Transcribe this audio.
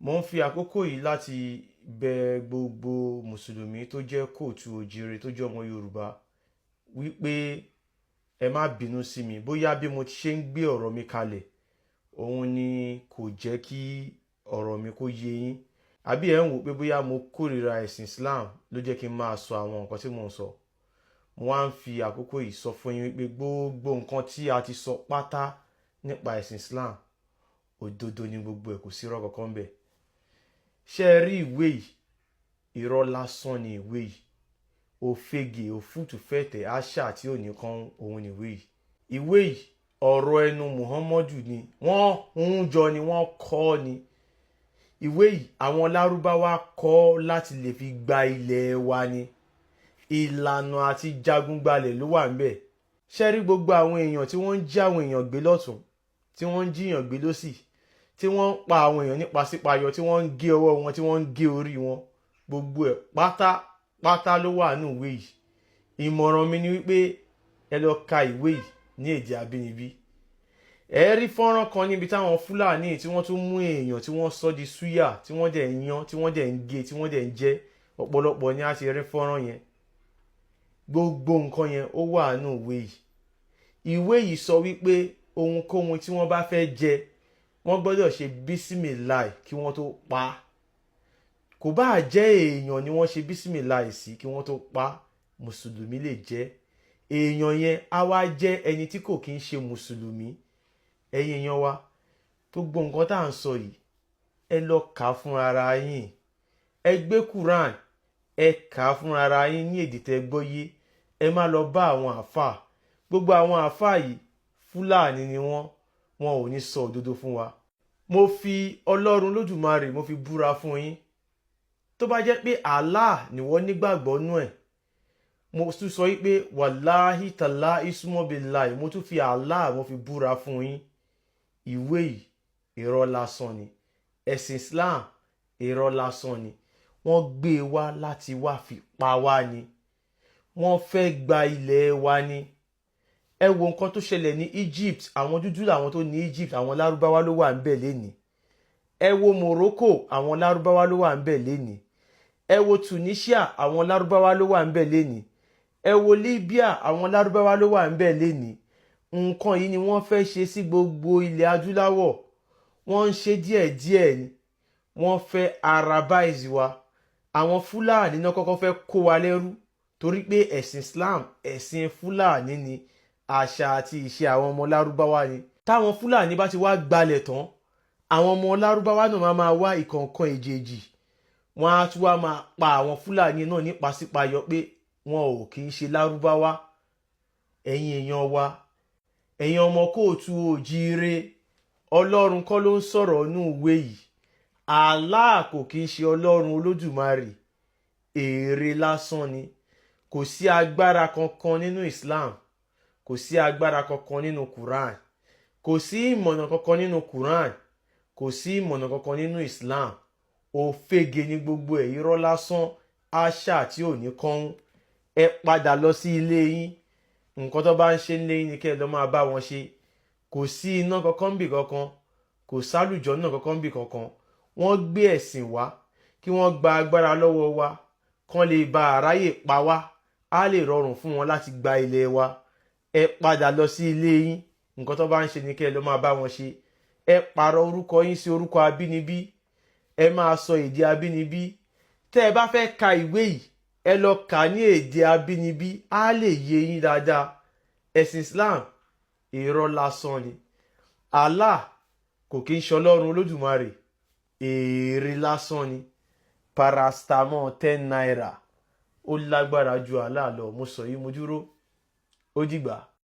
Mo ń fi àkókò yìí láti bẹ gbogbo mùsùlùmí tó jẹ́ kóòtù òjìrè tó jẹ́ ọmọ Yorùbá wípé ẹ má bínú sí mi bóyá bí mo ti ṣe ń gbé ọ̀rọ̀ mi kalẹ̀ òun ni kò jẹ́ kí ọ̀rọ̀ mi kó yé yín, àbí ẹ̀ ń wò pé bóyá mo kórìíra ẹ̀sìn Islam ló jẹ́ kí n máa sọ àwọn nǹkan tí mò ń sọ. Mo wá ń fi àkókò yìí sọ fún yín wípé gbogbo nǹkan tí a ti sọ pátá nípa ẹ̀sìn Islam òdodo ni gbogbo ẹ̀, kò sí irọ́ kankan bẹ́ẹ̀. Ṣé ẹ rí ìwé yìí? Irọ́ lásán ni ìwé yìí. Òfegè òfútù fẹ̀tẹ̀ àṣà tí ò ní kan òun ni ìwé yìí. Ìwé yìí ọ̀rọ̀ ẹnu Muhammadu ni wọ́n ń jọ ni wọ́n kọ́ ni. Ìwé yìí àwọn Lárúbáwá kọ́ láti lè fi gba ilẹ̀ wa ni. Ìlànà àti jagunbalẹ̀ ló wà ńbẹ̀. Ṣé rí gbogbo àwọn èèyàn tí wọ́n ń jí àwọn èèyàn gbé lọ́tún, tí wọ́n ń jíyàn gbé lọ́sì, tí wọ́n ń pa àwọn èèyàn nípa sípayọ, tí wọ́n ń gé ọwọ́ wọn, tí wọ́n ń gé orí wọn, gbogbo ẹ̀ pátápátá ló wà nínú ìwé yìí. Ìmọ̀ràn mi ni wípé ẹ lọ ka ìwé yìí ní èdè abínibí. Ẹ rí fọ́nrán kan níbi táwọn Fúlàní tí wọ́n tún mú èèyàn tí wọ́n sọ di súyà, tí wọ́n dẹ̀ ń yan, tí wọ́n dẹ̀ ń gé, tí wọ́n dẹ̀ ń jẹ. Ọ̀pọ̀lọpọ̀ ni a ti rí fọ́nrán yẹn. Gbogbo nǹkan yẹn ó wà nínú ìwé yìí. Ìwé yìí sọ wípé ohunkóhun tí wọ́n bá fẹ́ jẹ wọ́n gbọ́dọ̀ ṣe bísímìláì kí wọ́n tó pa á. Kò bá jẹ́ èèyàn ni wọ́n ṣe bísímìláì sí kí wọ́n tó pa á, mùsùlùmí lè jẹ́. Èèyàn yẹn á wá jẹ́ ẹni tí kò kí ń ṣe mùsùlùmí. Ẹ̀yin èèyàn wa, gbogbo nǹkan tá à ń sọ yìí ẹ lọ kà á fún ara yín. Ẹ gbé Quran ẹ kà á fún ara yín ní èdè tẹ́ gbọ́ yé. Ẹ má lọ bá àwọn àáfàá. Gbogbo àwọn àáfàá yìí Fúlàní ni wọ́n ò ní sọ òdodo fún wa. Mo fi Ọlọ́run Lódùmarè mo fi búra fún yín. Tó bá jẹ́ pé Allah ni wọ́n nígbàgbọ́ nú ẹ̀, mo tún sọ wípé wàláhì tàlá ìsúmọ́bìláì, mo tún fi Allah mo fi búra fún yín. Ìwé yìí irọ́ lásán ni. Ẹ̀sìn Islam irọ́ lásán ni. Wọ́n gbé wá láti wá fi pa wá ni. Wọ́n fẹ́ gba ilẹ̀ wa ni. Ẹ wo nǹkan tó ṣẹlẹ̀ ní Egypt. Àwọn dúdú làwọn tó ní Egypt, àwọn Lárúbáwá ló wà ńbẹ̀ lénìí. Ẹ wo Morocco, àwọn Lárúbáwá ló wà ńbẹ̀ lénìí. Ẹ wo Tunisia, àwọn Lárúbáwá ló wà ńbẹ̀ lénìí. Ẹ wo Libya, àwọn Lárúbáwá ló wà ńbẹ̀ lénìí. Nǹkan yìí ni wọ́n fẹ́ ṣe sí gbogbo ilẹ̀ adúláwọ̀. Wọ́n ń ṣe díẹ̀díẹ̀ ni. Wọ́n fẹ́ Arabize wa. Àwọn Fúlàní náà kọ́kọ́ fẹ́ kó wa lẹ́rú torí pé ẹ̀sìn Islam ẹ̀sìn Fúlàní ni. Àṣà àti ìṣe àwọn ọmọ Lárúbáwá ni. Táwọn Fúlàní bá ti wá gbalẹ̀ tán, àwọn ọmọ Lárúbáwá náà máa wá ìkọ̀ọ̀kan èjèèjì. Wọ́n á tún wá máa pa àwọn Fúlàní náà nípa sípayọ pé wọn ò kì í ṣe Lárúbáwá. Ẹ̀yin èèyàn wa, ẹ̀yin ọmọ kóòtù òjíire, Ọlọ́run kọ́ ló ń sọ̀rọ̀ nínú ìwé yìí. Allah kò kì í ṣe Ọlọ́run Olódùmarè. Èrè lásán ni. Kò sí agbára kankan nínú Islam. Kò sí agbára kankan nínú Quran. Kò sí ìmọ̀nà kankan nínú Quran. Kò sí ìmọ̀nà kankan nínú Islam. Òfegè ni gbogbo ẹ̀, irọ́ lásán, àṣà tí ò ní kọ́hún. Ẹ padà lọ sí ilé yín. Nǹkan tó bá ń ṣe nílé yín ni kẹ́ ẹ lọ máa bá wọn ṣe. Kò sí iná kankan bì kankan. Kò sálùjọ náà kankan bì kankan. Wọ́n gbé ẹ̀sìn wá kí wọ́n gba agbára lọ́wọ́ wa. Kán lè ba àráyè pa wá. Á lè rọrùn fún wọn láti gba ilẹ̀ wa. Ẹ padà lọ sí ilé yín. Nǹkan tó bá ń ṣe ni kẹ́ ẹ lọ máa bá wọn ṣe. Ẹ pààrọ̀ orúkọ yín sí orúkọ abínibí. Ẹ máa sọ èdè abínibí. Tẹ́ ẹ bá fẹ́ ka ìwé yìí, ẹ lọ kà ní èdè abínibí. Á lè yé yín dáadáa. Ẹ̀sìn Islam irọ́ lásán ni. Allah kò kí ń ṣe Ọlọ́run Olódùmarè. Èrè lásán ni. Paracetamol 10 naira. Ó lágbára ju Allah lọ. Mo sọ yìí mo dúró. Ó dìgbà.